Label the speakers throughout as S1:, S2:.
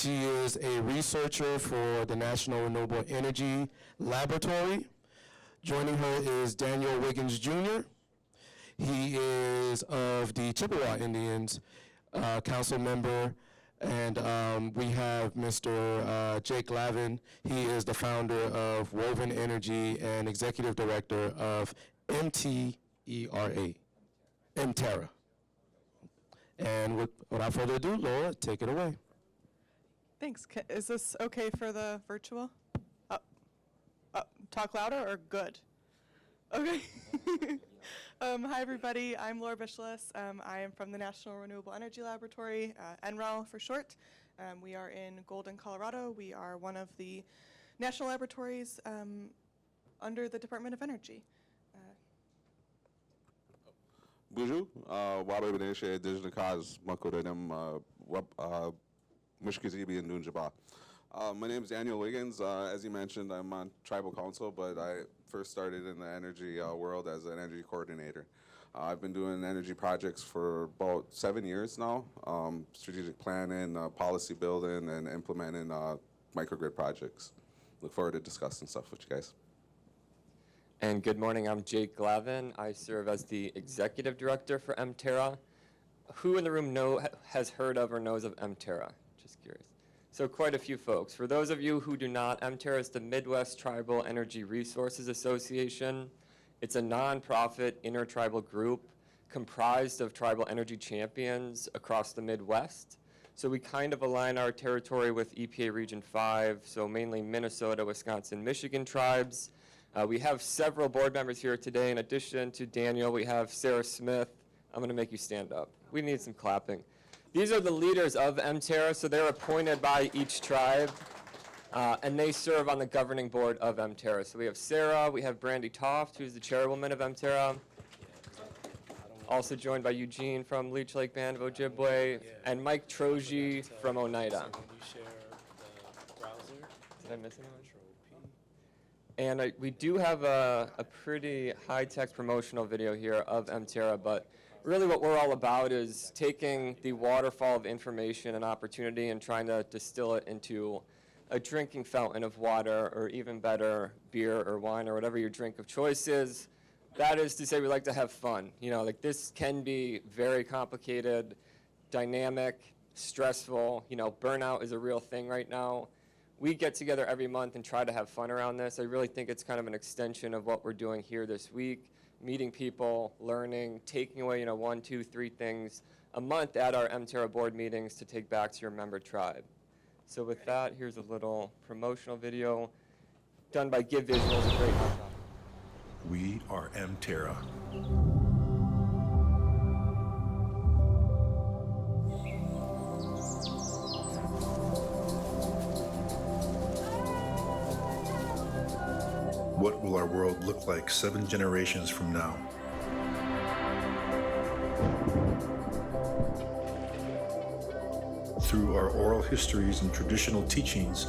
S1: She is a researcher for the National Renewable Energy Laboratory. Joining her is Daniel Wiggins Jr. He is of the Chippewa Indians, council member, and we have Mr. Jake Glavin. He is the founder of Woven Energy and executive director of MTERA. MTERA. And without further ado, Laura, take it away.
S2: Thanks. Is this okay for the virtual? Talk louder or good? Okay. Hi, everybody. I'm Laura Beshilas. I am from the National Renewable Energy Laboratory, NREL for short. We are in Golden, Colorado. We are one of the national laboratories under the Department of Energy.
S3: Bonjour, wabe beneshe digital cause makoda dem mushkizibi and Nunjaba. My name is Daniel Wiggins. As you mentioned, I'm on tribal council, but I first started in the energy world as an energy coordinator. I've been doing energy projects for about 7 years now, strategic planning, policy building, and implementing microgrid projects. Look forward to discussing stuff with you guys.
S4: And good morning, I'm Jake Glavin. I serve as the executive director for MTERA. Who in the room has heard of or knows of MTERA? Just curious. So quite a few folks. For those of you who do not, MTERA is the Midwest Tribal Energy Resources Association. It's a nonprofit intertribal group comprised of tribal energy champions across the Midwest. So we kind of align our territory with EPA Region 5, so mainly Minnesota, Wisconsin, Michigan tribes. We have several board members here today. In addition to Daniel, we have Sarah Smith. I'm going to make you stand up. We need some clapping. These are the leaders of MTERA, so they're appointed by each tribe, and they serve on the governing board of MTERA. So we have Sarah, we have Brandy Toft, who's the chairwoman of MTERA, also joined by Eugene from Leech Lake Band of Ojibwe, and Mike Troji from Oneida. Did I miss anyone? And we do have a pretty high-tech promotional video here of MTERA, but really what we're all about is taking the waterfall of information and opportunity and trying to distill it into a drinking fountain of water, or even better, beer or wine or whatever your drink of choice is. That is to say, we like to have fun. You know, like this can be very complicated, dynamic, stressful. You know, burnout is a real thing right now. We get together every month and try to have fun around this. I really think it's kind of an extension of what we're doing here this week, meeting people, learning, taking away, 1, 2, 3 things a month at our MTERA board meetings to take back to your member tribe. So with that, here's a little promotional video done by Give Visuals, a great nonprofit.
S5: We are MTERA. What will our world look like 7 generations from now? Through our oral histories and traditional teachings,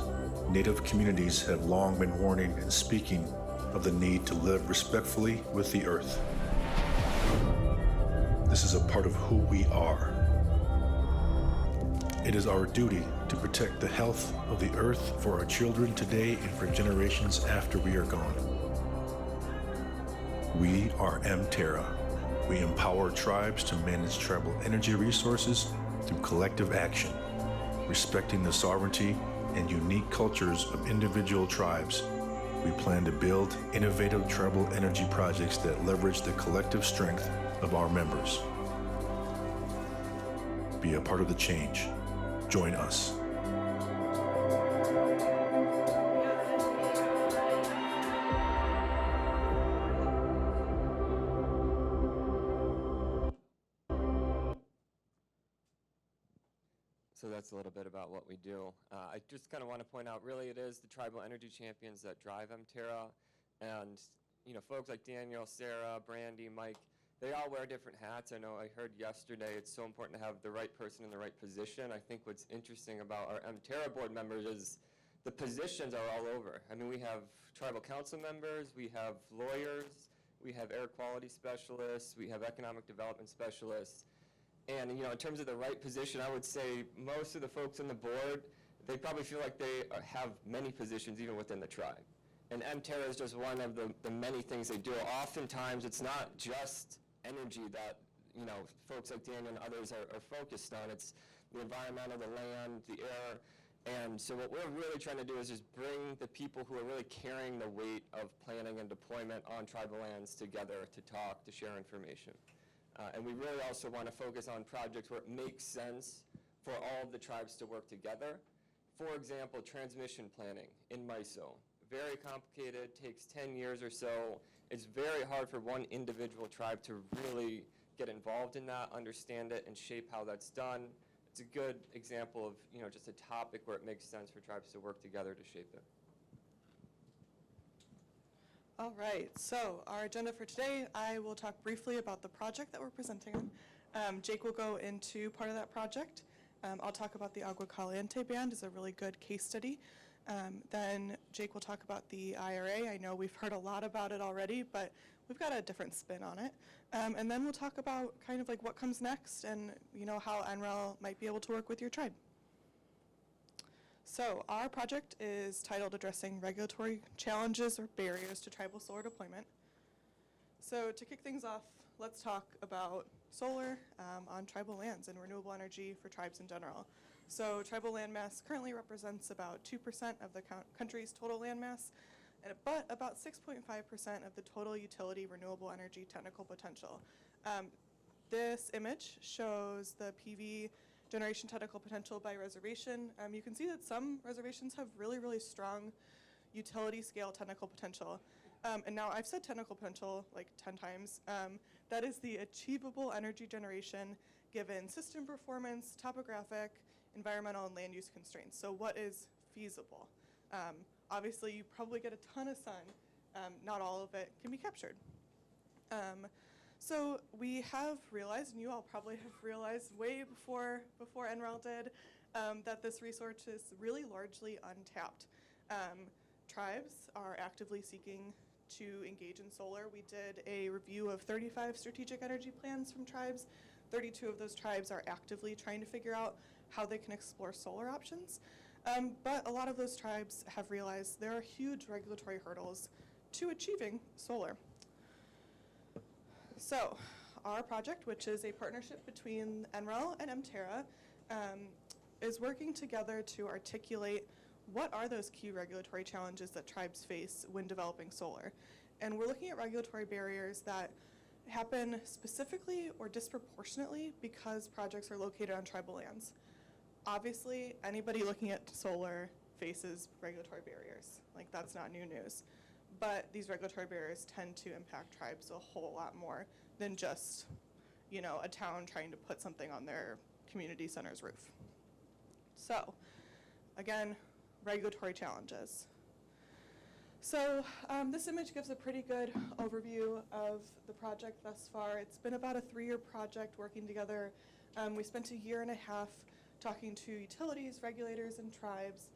S5: Native communities have long been warning and speaking of the need to live respectfully with the earth. This is a part of who we are. It is our duty to protect the health of the earth for our children today and for generations after we are gone. We are MTERA. We empower tribes to manage tribal energy resources through collective action, respecting the sovereignty and unique cultures of individual tribes. We plan to build innovative tribal energy projects that leverage the collective strength of our members. Be a part of the change. Join us.
S4: So that's a little bit about what we do. I just kind of want to point out, really, it is the tribal energy champions that drive MTERA. And, folks like Daniel, Sarah, Brandy, Mike, they all wear different hats. I know I heard yesterday it's so important to have the right person in the right position. I think what's interesting about our MTERA board members is the positions are all over. I mean, we have tribal council members, we have lawyers, we have air quality specialists, we have economic development specialists. And, in terms of the right position, I would say most of the folks on the board, they probably feel like they have many positions even within the tribe. And MTERA is just one of the many things they do. Oftentimes, it's not just energy that, you know, folks like Daniel and others are focused on. It's the environmental, the land, the air. And so what we're really trying to do is just bring the people who are really carrying the weight of planning and deployment on tribal lands together to talk, to share information. And we really also want to focus on projects where it makes sense for all of the tribes to work together. For example, transmission planning in MISO. Very complicated, takes 10 years or so. It's very hard for one individual tribe to really get involved in that, understand it, and shape how that's done. It's a good example of, you know, just a topic where it makes sense for tribes to work together to shape it.
S2: All right, so our agenda for today, I will talk briefly about the project that we're presenting on. Jake will go into part of that project. I'll talk about the Agua Caliente Band as a really good case study. Then Jake will talk about the IRA. I know we've heard a lot about it already, but we've got a different spin on it. And then we'll talk about kind of like what comes next and, you know, how NREL might be able to work with your tribe. So our project is titled Addressing Regulatory Challenges or Barriers to Tribal Solar Deployment. So to kick things off, let's talk about solar on tribal lands and renewable energy for tribes in general. So tribal landmass currently represents about 2% of the country's total landmass, but about 6.5% of the total utility renewable energy technical potential. This image shows the PV generation technical potential by reservation. You can see that some reservations have really, really strong utility scale technical potential. And now I've said technical potential like 10 times. That is the achievable energy generation given system performance, topographic, environmental, and land use constraints. So what is feasible? Obviously, you probably get a ton of sun. Not all of it can be captured. So we have realized, and you all probably have realized way before NREL did, that this resource is really largely untapped. Tribes are actively seeking to engage in solar. We did a review of 35 strategic energy plans from tribes. 32 of those tribes are actively trying to figure out how they can explore solar options. But a lot of those tribes have realized there are huge regulatory hurdles to achieving solar. So our project, which is a partnership between NREL and MTERA, is working together to articulate what are those key regulatory challenges that tribes face when developing solar. And we're looking at regulatory barriers that happen specifically or disproportionately because projects are located on tribal lands. Obviously, anybody looking at solar faces regulatory barriers. Like, that's not new news. But these regulatory barriers tend to impact tribes a whole lot more than just, you know, a town trying to put something on their community center's roof. So, again, regulatory challenges. So this image gives a pretty good overview of the project thus far. It's been about a 3-year project working together. We spent a year and a half talking to utilities, regulators, and tribes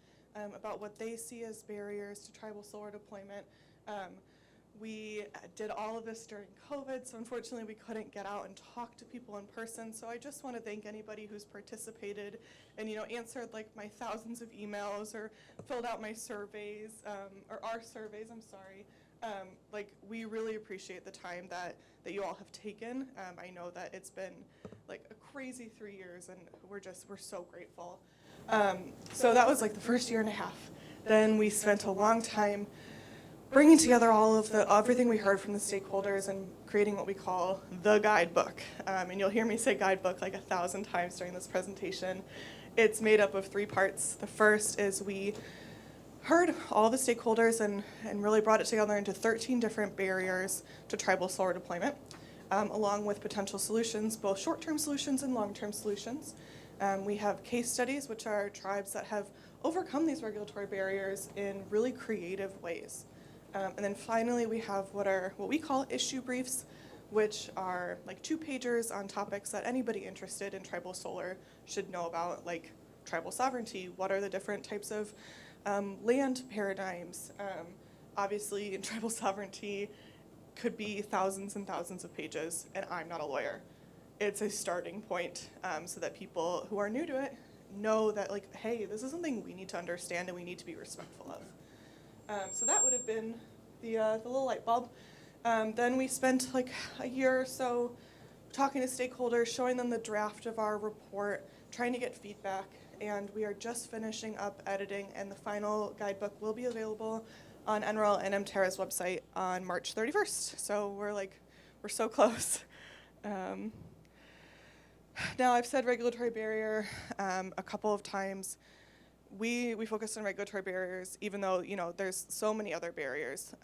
S2: about what they see as barriers to tribal solar deployment. We did all of this during COVID, so unfortunately we couldn't get out and talk to people in person. So I just want to thank anybody who's participated and, you know, answered like my thousands of emails or filled out my surveys, or our surveys, I'm sorry. Like, we really appreciate the time that you all have taken. I know that it's been like a crazy 3 years, and we're so grateful. So that was like the first year and a half. Then we spent a long time bringing together all of everything we heard from the stakeholders and creating what we call the guidebook. And you'll hear me say guidebook like 1,000 times during this presentation. It's made up of 3 parts. The first is we heard all the stakeholders and really brought it together into 13 different barriers to tribal solar deployment, along with potential solutions, both short-term solutions and long-term solutions. We have case studies, which are tribes that have overcome these regulatory barriers in really creative ways. And then finally, we have what we call issue briefs, which are like 2-pagers on topics that anybody interested in tribal solar should know about, like tribal sovereignty. What are the different types of land paradigms? Obviously, in tribal sovereignty could be thousands and thousands of pages, and I'm not a lawyer. It's a starting point so that people who are new to it know that, like, hey, this is something we need to understand and we need to be respectful of. So that would have been the little light bulb. Then we spent like a year or so talking to stakeholders, showing them the draft of our report, trying to get feedback, and we are just finishing up editing, and the final guidebook will be available on NREL and MTERA's website on March 31st. So we're so close. Now, I've said regulatory barrier a couple of times. We focused on regulatory barriers, even though, you know, there's so many other barriers.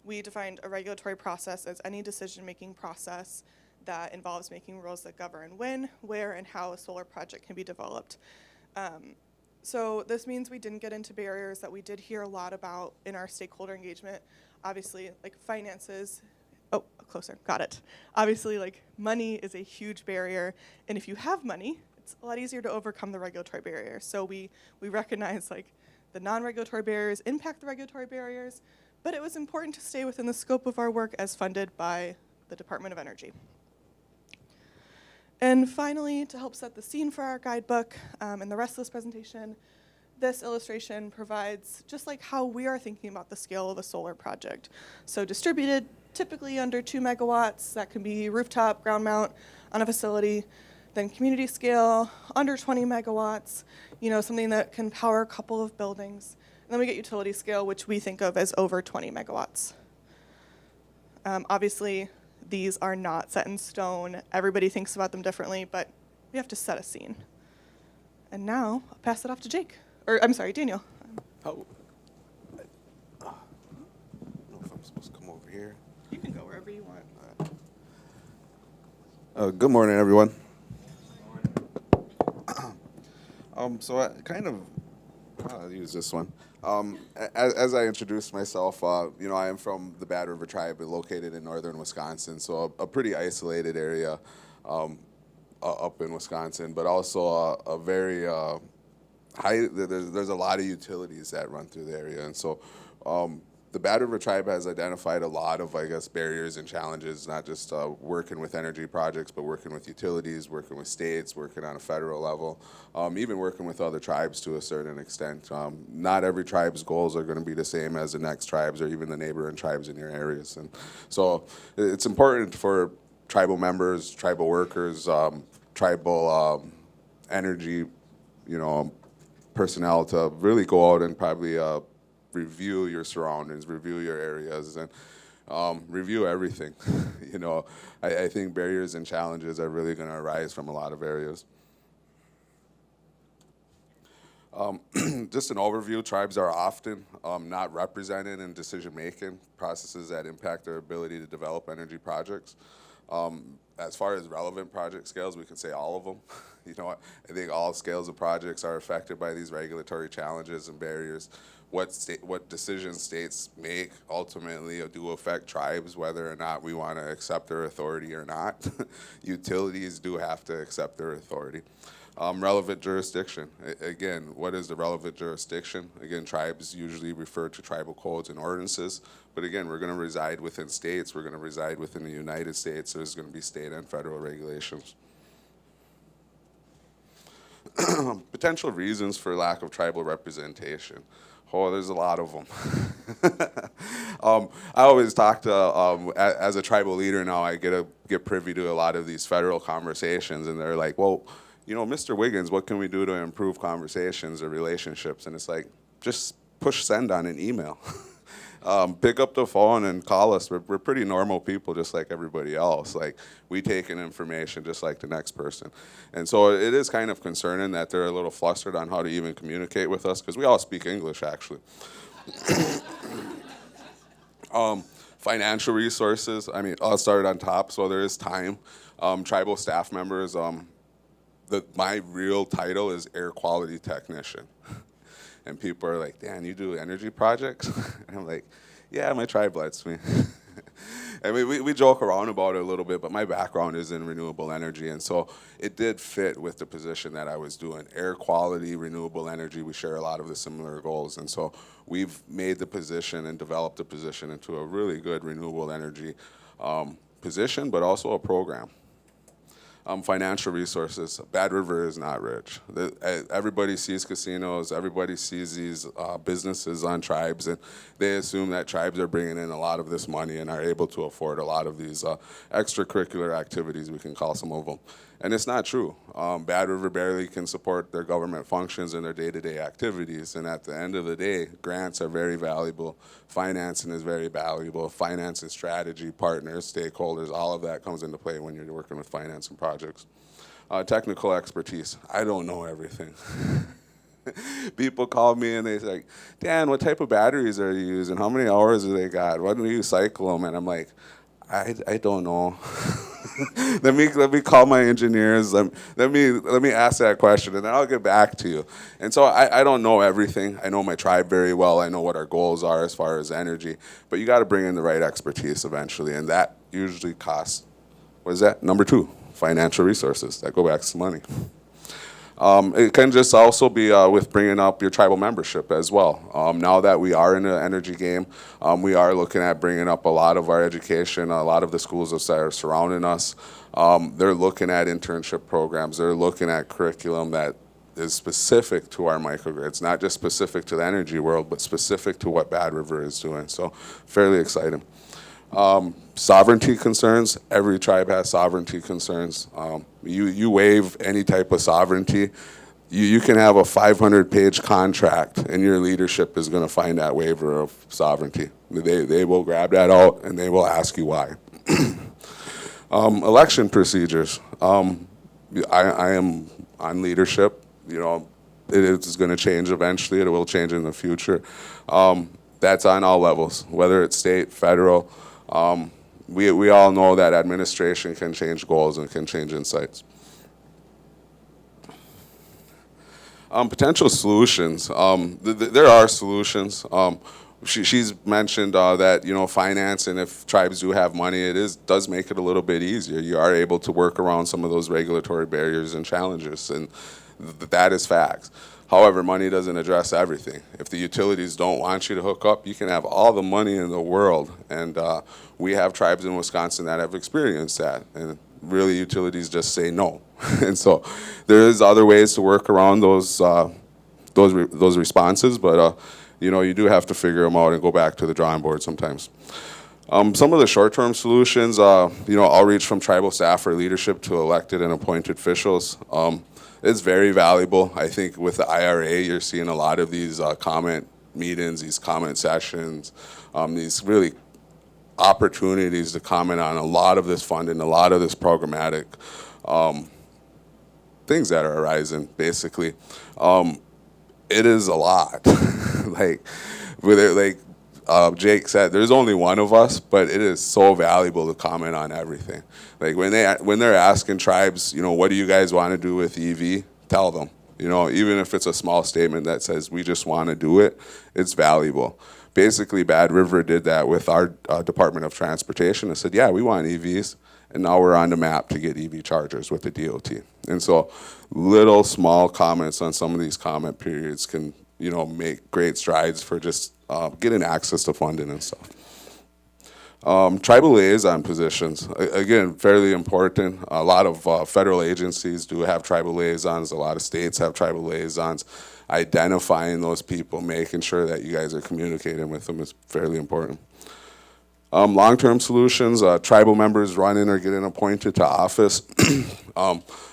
S2: We defined a regulatory process as any decision-making process that involves making rules that govern when, where, and how a solar project can be developed. So this means we didn't get into barriers that we did hear a lot about in our stakeholder engagement. Obviously, like finances. Oh, closer, got it. Obviously, like, money is a huge barrier, and if you have money, it's a lot easier to overcome the regulatory barriers. So we recognize, like, the non-regulatory barriers impact the regulatory barriers, but it was important to stay within the scope of our work as funded by the Department of Energy. And finally, to help set the scene for our guidebook and the rest of this presentation, this illustration provides just like how we are thinking about the scale of a solar project. So distributed, typically under 2 megawatts, that can be rooftop, ground mount on a facility. Then community scale, under 20 megawatts, you know, something that can power a couple of buildings. And then we get utility scale, which we think of as over 20 megawatts. Obviously, these are not set in stone. Everybody thinks about them differently, but we have to set a scene. And now, I'll pass it off to Jake. Or, I'm sorry, Daniel.
S3: I don't know if I'm supposed to come over here.
S2: You can go wherever you want.
S3: Good morning, everyone. So I kind of, I'll use this one. As I introduced myself, you know, I am from the Bad River Tribe, located in northern Wisconsin, so a pretty isolated area up in Wisconsin, but also a very high. There's a lot of utilities that run through the area, and so the Bad River Tribe has identified a lot of, I guess, barriers and challenges, not just working with energy projects, but working with utilities, working with states, working on a federal level, even working with other tribes to a certain extent. Not every tribe's goals are going to be the same as the next tribes or even the neighboring tribes in your areas. And so it's important for tribal members, tribal workers, tribal energy, you know, personnel to really go out and probably review your surroundings, review your areas, and review everything. You know, I think barriers and challenges are really going to arise from a lot of areas. Just an overview, tribes are often not represented in decision-making processes that impact their ability to develop energy projects. As far as relevant project scales, we can say all of them. You know, I think all scales of projects are affected by these regulatory challenges and barriers. What decisions states make ultimately do affect tribes, whether or not we want to accept their authority or not. Utilities do have to accept their authority. Relevant jurisdiction. Again, what is the relevant jurisdiction? Again, tribes usually refer to tribal codes and ordinances, but again, we're going to reside within states, we're going to reside within the United States, so there's going to be state and federal regulations. Potential reasons for lack of tribal representation. Oh, there's a lot of them. I always talk to, as a tribal leader now, I get privy to a lot of these federal conversations, and they're like, well, you know, Mr. Wiggins, what can we do to improve conversations or relationships? And it's like, just push send on an email. Pick up the phone and call us. We're pretty normal people, just like everybody else. Like, we take in information just like the next person. And so it is kind of concerning that they're a little flustered on how to even communicate with us, because we all speak English, actually. Financial resources, I mean, I'll start on top, so there is time. Tribal staff members, my real title is air quality technician. And people are like, Dan, you do energy projects? And I'm like, yeah, my tribe lets me. And we joke around about it a little bit, but my background is in renewable energy, and so it did fit with the position that I was doing. Air quality, renewable energy, we share a lot of the similar goals, and so we've made the position and developed the position into a really good renewable energy position, but also a program. Financial resources. Bad River is not rich. Everybody sees casinos, everybody sees these businesses on tribes, and they assume that tribes are bringing in a lot of this money and are able to afford a lot of these extracurricular activities, we can call some of them. And it's not true. Bad River barely can support their government functions and their day-to-day activities, and at the end of the day, grants are very valuable, financing is very valuable, finance and strategy, partners, stakeholders, all of that comes into play when you're working with financing projects. Technical expertise. I don't know everything. People call me and they say, Dan, what type of batteries are you using? How many hours do they got? When do you cycle them? And I'm like, I don't know. let me call my engineers. Let me ask that question, and then I'll get back to you. And so I don't know everything. I know my tribe very well. I know what our goals are as far as energy, but you got to bring in the right expertise eventually, and that usually costs. What is that? Number 2, financial resources. That go back to money. It can just also be with bringing up your tribal membership as well. Now that we are in the energy game, we are looking at bringing up a lot of our education, a lot of the schools that are surrounding us. They're looking at internship programs. They're looking at curriculum that is specific to our microgrids, not just specific to the energy world, but specific to what Bad River is doing. So fairly exciting. Sovereignty concerns. Every tribe has sovereignty concerns. You waive any type of sovereignty, you can have a 500-page contract, and your leadership is going to find that waiver of sovereignty. They will grab that out, and they will ask you why. Election procedures. I am on leadership. You know, it is going to change eventually. It will change in the future. That's on all levels, whether it's state, federal. We all know that administration can change goals and can change insights. Potential solutions. There are solutions. She's mentioned that, you know, finance, and if tribes do have money, does make it a little bit easier. You are able to work around some of those regulatory barriers and challenges, and that is facts. However, money doesn't address everything. If the utilities don't want you to hook up, you can have all the money in the world, and we have tribes in Wisconsin that have experienced that, and really utilities just say no. And so there's other ways to work around those responses, but you know, you do have to figure them out and go back to the drawing board sometimes. Some of the short-term solutions, you know, outreach from tribal staff or leadership to elected and appointed officials. It's very valuable. I think with the IRA, you're seeing a lot of these comment meetings, these comment sessions, these really opportunities to comment on a lot of this funding, a lot of this programmatic things that are arising, basically. It is a lot. like Jake said, there's only one of us, but it is so valuable to comment on everything. Like when they're asking tribes, you know, what do you guys want to do with EV? Tell them. You know, even if it's a small statement that says we just want to do it, it's valuable. Basically, Bad River did that with our Department of Transportation. They said, yeah, we want EVs, and now we're on the map to get EV chargers with the DOT. And so little small comments on some of these comment periods can, you know, make great strides for just getting access to funding and stuff. Tribal liaison positions, again, fairly important. A lot of federal agencies do have tribal liaisons. A lot of states have tribal liaisons. Identifying those people, making sure that you guys are communicating with them is fairly important. Long-term solutions, tribal members running or getting appointed to office.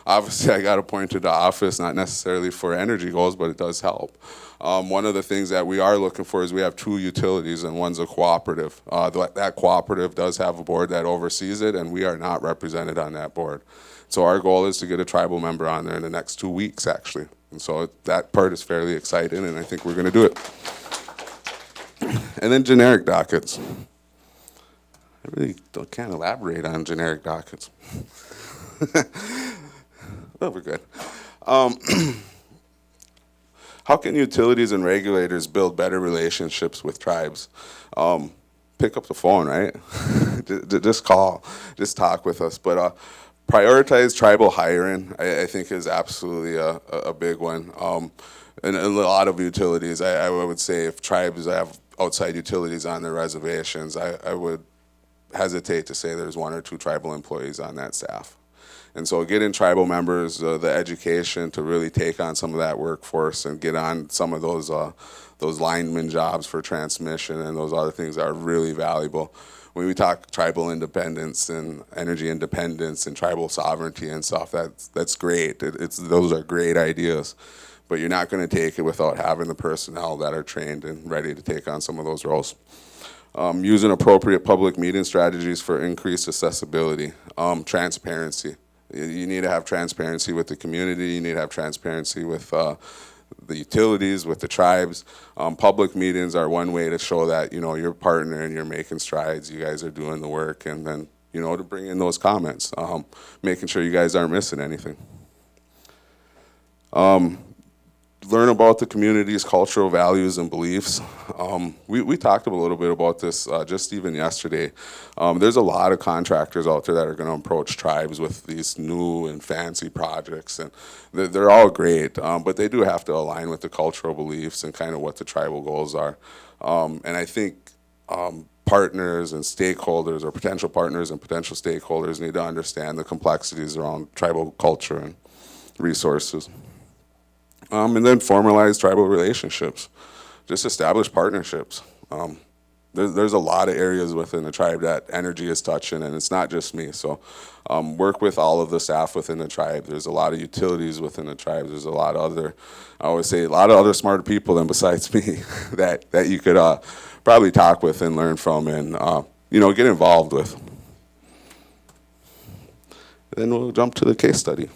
S3: Obviously, I got appointed to office, not necessarily for energy goals, but it does help. One of the things that we are looking for is we have 2 utilities, and one's a cooperative. That cooperative does have a board that oversees it, and we are not represented on that board. So our goal is to get a tribal member on there in the next 2 weeks, actually. And so that part is fairly exciting, and I think we're going to do it. And then generic dockets. I really can't elaborate on generic dockets. Well, we're good. How can utilities and regulators build better relationships with tribes? Pick up the phone, right? Just call, just talk with us. But prioritize tribal hiring, I think, is absolutely a big one. And a lot of utilities, I would say if tribes have outside utilities on their reservations, I would hesitate to say there's 1 or 2 tribal employees on that staff. And so getting tribal members the education to really take on some of that workforce and get on some of those lineman jobs for transmission and those other things are really valuable. When we talk tribal independence and energy independence and tribal sovereignty and stuff, that's great. Those are great ideas. But you're not going to take it without having the personnel that are trained and ready to take on some of those roles. Using appropriate public meeting strategies for increased accessibility. Transparency. You need to have transparency with the community. You need to have transparency with the utilities, with the tribes. Public meetings are one way to show that, you know, you're a partner and you're making strides. You guys are doing the work. And then, you know, to bring in those comments, making sure you guys aren't missing anything. Learn about the community's cultural values and beliefs. We talked a little bit about this just even yesterday. There's a lot of contractors out there that are going to approach tribes with these new and fancy projects, and they're all great, but they do have to align with the cultural beliefs and kind of what the tribal goals are. And I think partners and stakeholders, or potential partners and potential stakeholders, need to understand the complexities around tribal culture and resources. And then formalize tribal relationships. Just establish partnerships. There's a lot of areas within the tribe that energy is touching, and it's not just me. So work with all of the staff within the tribe. There's a lot of utilities within the tribe. There's a lot of other, I always say, a lot of other smarter people than besides me that you could probably talk with and learn from and, you know, get involved with. Then we'll jump to the case study.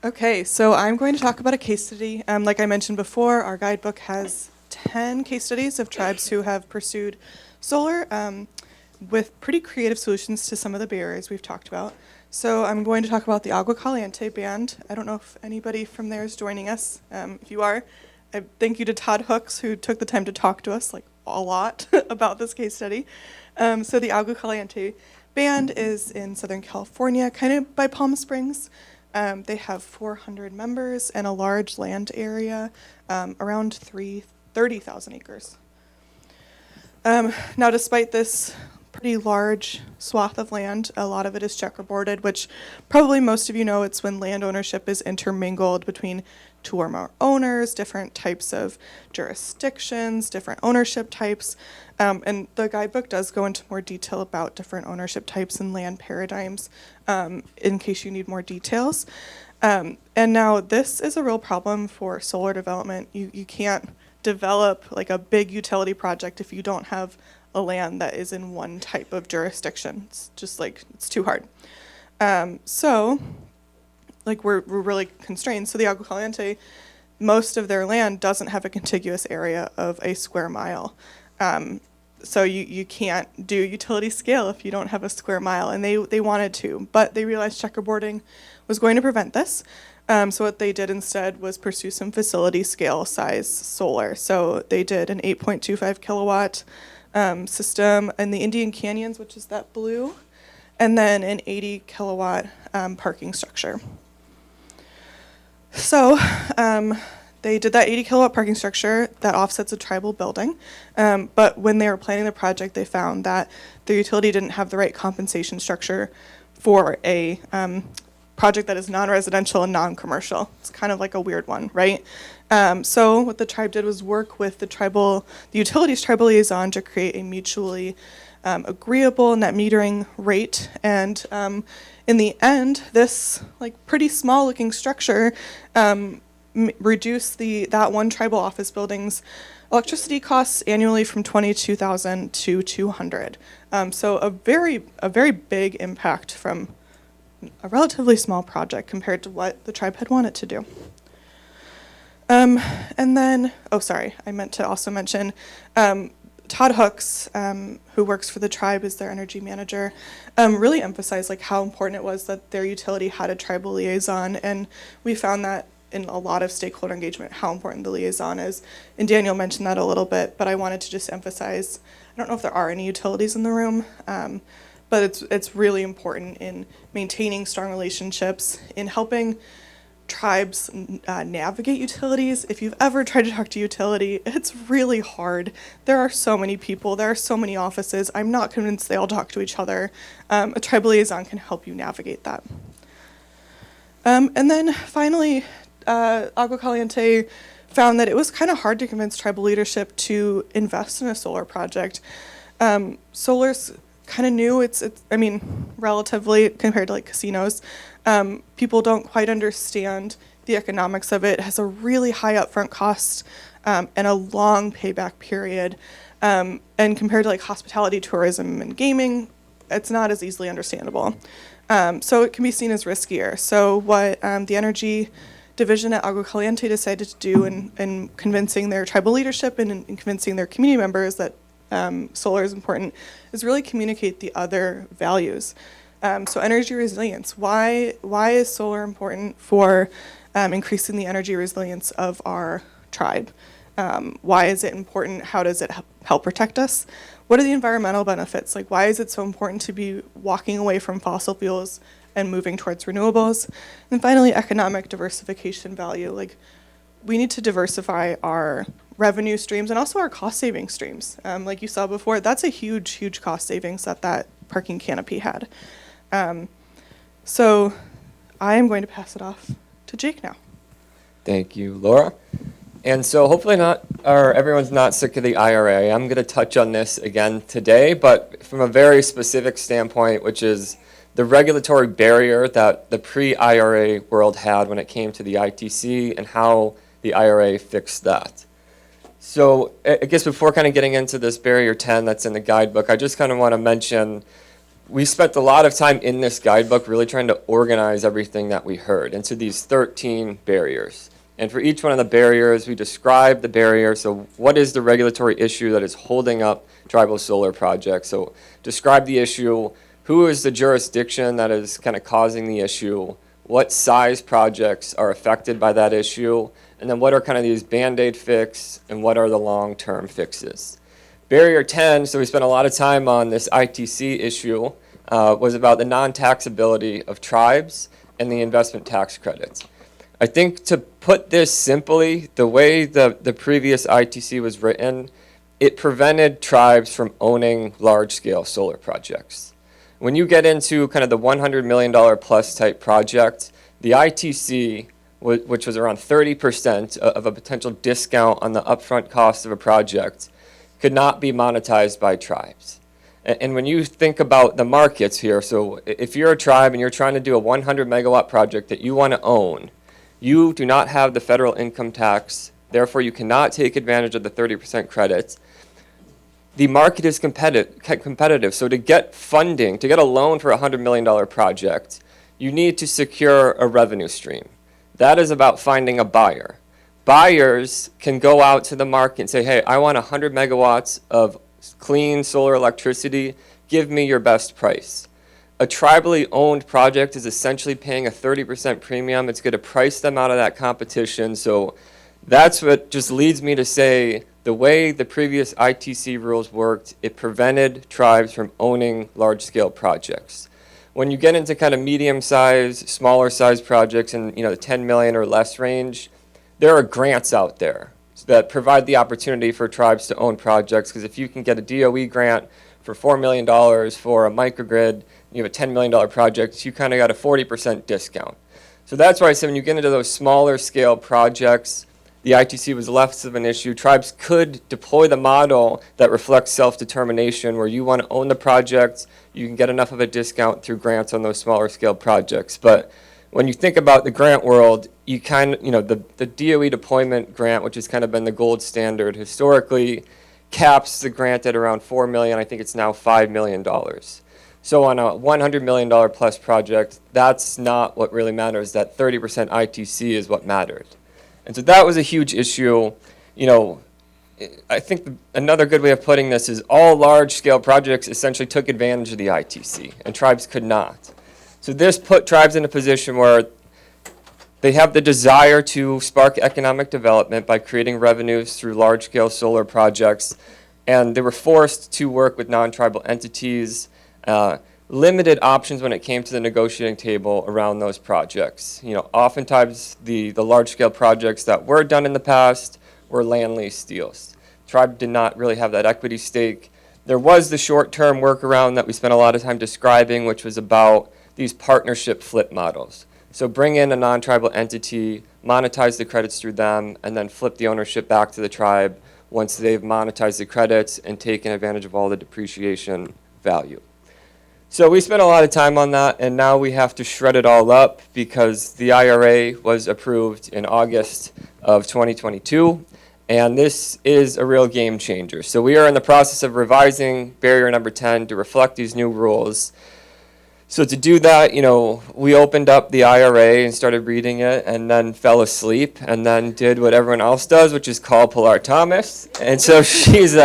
S2: Okay, so I'm going to talk about a case study. Like I mentioned before, our guidebook has 10 case studies of tribes who have pursued solar with pretty creative solutions to some of the barriers we've talked about. So I'm going to talk about the Agua Caliente Band. I don't know if anybody from there is joining us. If you are, thank you to Todd Hooks, who took the time to talk to us like a lot about this case study. So the Agua Caliente Band is in Southern California, kind of by Palm Springs. They have 400 members and a large land area, around 30,000 acres. Now, despite this pretty large swath of land, a lot of it is checkerboarded, which probably most of you know. It's when land ownership is intermingled between two or more owners, different types of jurisdictions, different ownership types. And the guidebook does go into more detail about different ownership types and land paradigms, in case you need more details. And now this is a real problem for solar development. You can't develop like a big utility project if you don't have a land that is in one type of jurisdiction. It's just like, it's too hard. So like we're really constrained. So the Agua Caliente, most of their land doesn't have a contiguous area of a square mile. So you can't do utility scale if you don't have a square mile, and they wanted to, but they realized checkerboarding was going to prevent this. So what they did instead was pursue some facility scale size solar. So they did an 8.25 kilowatt system in the Indian Canyons, which is that blue, and then an 80 kilowatt parking structure. So they did that 80 kilowatt parking structure that offsets a tribal building. But when they were planning the project, they found that the utility didn't have the right compensation structure for a project that is non-residential and non-commercial. It's kind of like a weird one, right? So what the tribe did was work with the utilities tribal liaison to create a mutually agreeable net metering rate. And in the end, this like pretty small looking structure reduced that one tribal office building's electricity costs annually from $22,000 to $200. So a very big impact from a relatively small project compared to what the tribe had wanted to do. And then, oh sorry, I meant to also mention Todd Hooks, who works for the tribe, is their energy manager, really emphasized like how important it was that their utility had a tribal liaison, and we found that in a lot of stakeholder engagement, how important the liaison is. And Daniel mentioned that a little bit, but I wanted to just emphasize, I don't know if there are any utilities in the room, but it's really important in maintaining strong relationships, in helping tribes navigate utilities. If you've ever tried to talk to utility, it's really hard. There are so many people, there are so many offices. I'm not convinced they all talk to each other. A tribal liaison can help you navigate that. And then finally, Agua Caliente found that it was kind of hard to convince tribal leadership to invest in a solar project. Solar's kind of new. I mean, relatively compared to like casinos. People don't quite understand the economics of it. It has a really high upfront cost and a long payback period. And compared to like hospitality, tourism, and gaming, it's not as easily understandable. So it can be seen as riskier. So what the energy division at Agua Caliente decided to do in convincing their tribal leadership and in convincing their community members that solar is important is really communicate the other values. So energy resilience. Why is solar important for increasing the energy resilience of our tribe? Why is it important? How does it help protect us? What are the environmental benefits? Like, why is it so important to be walking away from fossil fuels and moving towards renewables? And finally, economic diversification value. Like, we need to diversify our revenue streams and also our cost saving streams. Like you saw before, that's a huge, huge cost savings that parking canopy had. So I am going to pass it off to Jake now.
S4: Thank you, Laura. And so hopefully everyone's not sick of the IRA. I'm going to touch on this again today, but from a very specific standpoint, which is the regulatory barrier that the pre-IRA world had when it came to the ITC and how the IRA fixed that. So I guess before kind of getting into this barrier 10 that's in the guidebook, I just kind of want to mention we spent a lot of time in this guidebook really trying to organize everything that we heard into these 13 barriers. And for each one of the barriers, we described the barrier. So what is the regulatory issue that is holding up tribal solar projects? So describe the issue. Who is the jurisdiction that is kind of causing the issue? What size projects are affected by that issue? And then what are kind of these Band-Aid fix and what are the long-term fixes? Barrier 10, so we spent a lot of time on this ITC issue, was about the non-taxability of tribes and the investment tax credits. I think to put this simply, the way the previous ITC was written, it prevented tribes from owning large-scale solar projects. When you get into kind of the $100 million plus type project, the ITC, which was around 30% of a potential discount on the upfront cost of a project, could not be monetized by tribes. And when you think about the markets here, so if you're a tribe and you're trying to do a 100 megawatt project that you want to own, you do not have the federal income tax, therefore you cannot take advantage of the 30% credits. The market is competitive, so to get funding, to get a loan for a $100 million project, you need to secure a revenue stream. That is about finding a buyer. Buyers can go out to the market and say, hey, I want 100 megawatts of clean solar electricity, give me your best price. A tribally owned project is essentially paying a 30% premium. It's going to price them out of that competition. So that's what just leads me to say the way the previous ITC rules worked, it prevented tribes from owning large-scale projects. When you get into kind of medium-sized, smaller-sized projects in the 10 million or less range, there are grants out there that provide the opportunity for tribes to own projects, because if you can get a DOE grant for $4 million for a microgrid, you have a $10 million project, you kind of got a 40% discount. So that's why I said when you get into those smaller scale projects, the ITC was less of an issue. Tribes could deploy the model that reflects self-determination, where you want to own the project, you can get enough of a discount through grants on those smaller scale projects. But when you think about the grant world, you kind of, the DOE deployment grant, which has kind of been the gold standard historically, caps the grant at around $4 million. I think it's now $5 million. So on a $100 million plus project, that's not what really matters. That 30% ITC is what mattered. And so that was a huge issue. I think another good way of putting this is all large-scale projects essentially took advantage of the ITC, and tribes could not. So this put tribes in a position where they have the desire to spark economic development by creating revenues through large-scale solar projects, and they were forced to work with non-tribal entities. limited options when it came to the negotiating table around those projects. Oftentimes the large-scale projects that were done in the past were land lease deals. Tribe did not really have that equity stake. There was the short-term workaround that we spent a lot of time describing, which was about these partnership flip models. So bring in a non-tribal entity, monetize the credits through them, and then flip the ownership back to the tribe once they've monetized the credits and taken advantage of all the depreciation value. So we spent a lot of time on that, and now we have to shred it all up because the IRA was approved in August of 2022, and this is a real game changer. So we are in the process of revising barrier number 10 to reflect these new rules. So to do that, we opened up the IRA and started reading it and then fell asleep and then did what everyone else does, which is call Pilar Thomas. And so she's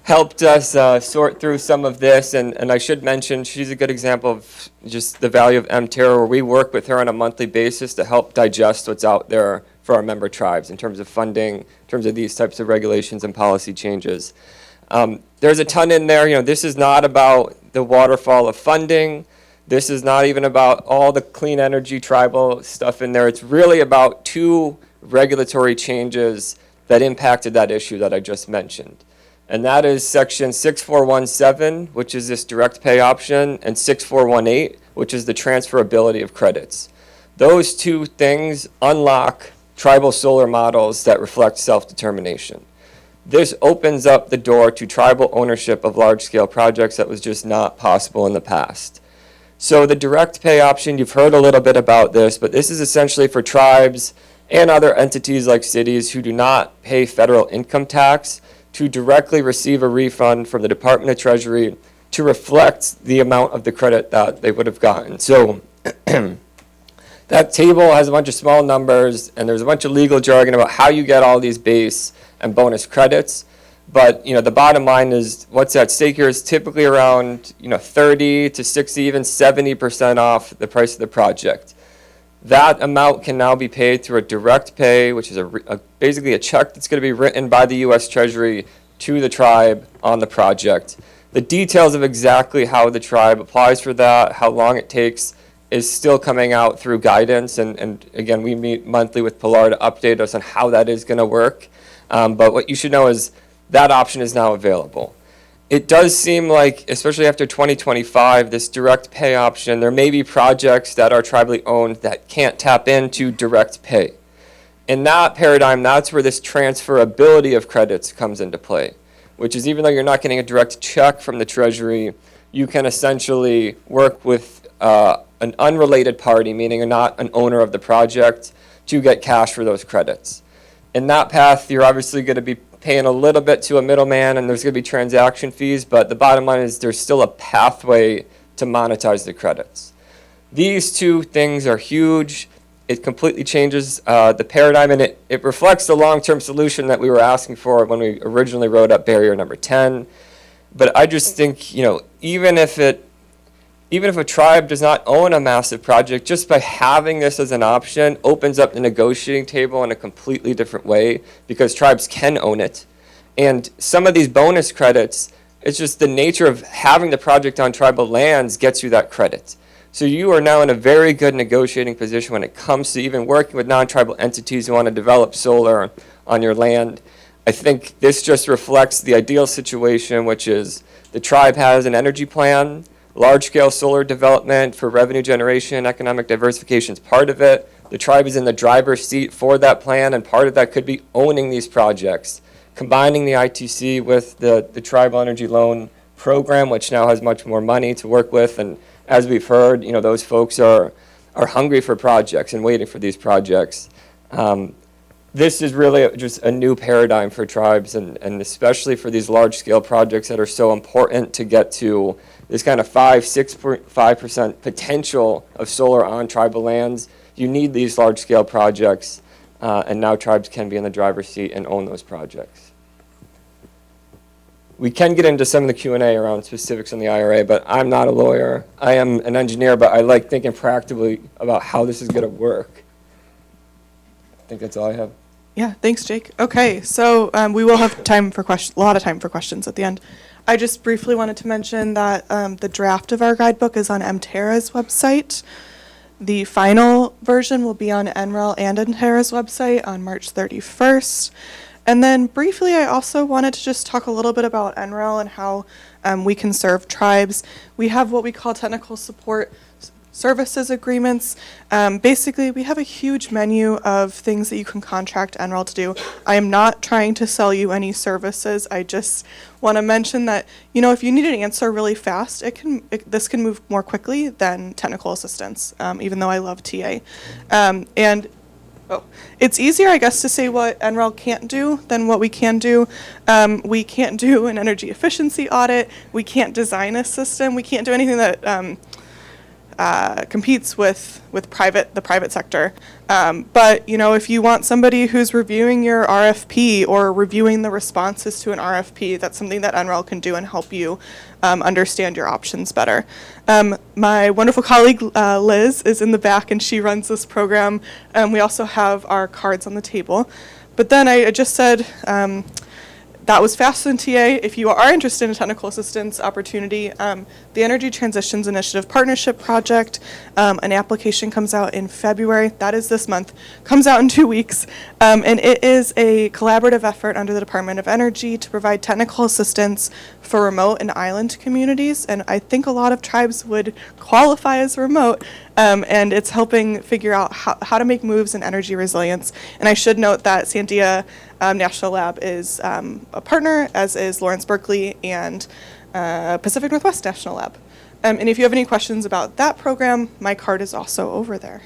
S4: helped us sort through some of this. And I should mention, she's a good example of just the value of MTERA, where we work with her on a monthly basis to help digest what's out there for our member tribes in terms of funding, in terms of these types of regulations and policy changes. There's a ton in there. This is not about the waterfall of funding. This is not even about all the clean energy tribal stuff in there. It's really about two regulatory changes that impacted that issue that I just mentioned. And that is section 6417, which is this direct pay option, and 6418, which is the transferability of credits. Those two things unlock tribal solar models that reflect self-determination. This opens up the door to tribal ownership of large-scale projects that was just not possible in the past. So the direct pay option, you've heard a little bit about this, but this is essentially for tribes and other entities like cities who do not pay federal income tax to directly receive a refund from the Department of Treasury to reflect the amount of the credit that they would have gotten. So that table has a bunch of small numbers, and there's a bunch of legal jargon about how you get all these base and bonus credits. But the bottom line is what's at stake here is typically around 30 to 60, even 70% off the price of the project. That amount can now be paid through a direct pay, which is basically a check that's going to be written by the U.S. Treasury to the tribe on the project. The details of exactly how the tribe applies for that, how long it takes, is still coming out through guidance. And again, we meet monthly with Pilar to update us on how that is going to work. But what you should know is that option is now available. It does seem like, especially after 2025, this direct pay option, there may be projects that are tribally owned that can't tap into direct pay. In that paradigm, that's where this transferability of credits comes into play, which is even though you're not getting a direct check from the Treasury, you can essentially work with an unrelated party, meaning you're not an owner of the project, to get cash for those credits. In that path, you're obviously going to be paying a little bit to a middleman, and there's going to be transaction fees, but the bottom line is there's still a pathway to monetize the credits. These two things are huge. It completely changes the paradigm, and it reflects the long-term solution that we were asking for when we originally wrote up barrier number 10. But I just think, even if a tribe does not own a massive project, just by having this as an option opens up the negotiating table in a completely different way because tribes can own it. And some of these bonus credits, it's just the nature of having the project on tribal lands gets you that credit. So you are now in a very good negotiating position when it comes to even working with non-tribal entities who want to develop solar on your land. I think this just reflects the ideal situation, which is the tribe has an energy plan. Large-scale solar development for revenue generation, economic diversification is part of it. The tribe is in the driver's seat for that plan, and part of that could be owning these projects, combining the ITC with the Tribal Energy Loan Program, which now has much more money to work with. And as we've heard, those folks are hungry for projects and waiting for these projects. This is really just a new paradigm for tribes, and especially for these large-scale projects that are so important to get to this kind of 6.5% potential of solar on tribal lands. You need these large-scale projects, and now tribes can be in the driver's seat and own those projects. We can get into some of the Q&A around specifics on the IRA, but I'm not a lawyer. I am an engineer, but I like thinking practically about how this is going to work. I think that's all I have.
S2: Yeah, thanks, Jake. Okay, so we will have time for a lot of time for questions at the end. I just briefly wanted to mention that the draft of our guidebook is on MTERA's website. The final version will be on NREL and MTERA's website on March 31st. And then briefly, I also wanted to just talk a little bit about NREL and how we can serve tribes. We have what we call technical support services agreements. Basically, we have a huge menu of things that you can contract NREL to do. I am not trying to sell you any services. I just want to mention that, you know, if you need an answer really fast, this can move more quickly than technical assistance, even though I love TA. It's easier, I guess, to say what NREL can't do than what we can do. We can't do an energy efficiency audit. We can't design a system. We can't do anything that competes with the private sector. But, you know, if you want somebody who's reviewing your RFP or reviewing the responses to an RFP, that's something that NREL can do and help you understand your options better. My wonderful colleague, Liz, is in the back, and she runs this program. We also have our cards on the table. But then I just said, that was fast in TA. If you are interested in a technical assistance opportunity, the Energy Transitions Initiative Partnership Project, an application comes out in February. That is this month. Comes out in 2 weeks. And it is a collaborative effort under the Department of Energy to provide technical assistance for remote and island communities. And I think a lot of tribes would qualify as remote. And it's helping figure out how to make moves in energy resilience. And I should note that Sandia National Lab is a partner, as is Lawrence Berkeley and Pacific Northwest National Lab. And if you have any questions about that program, my card is also over there.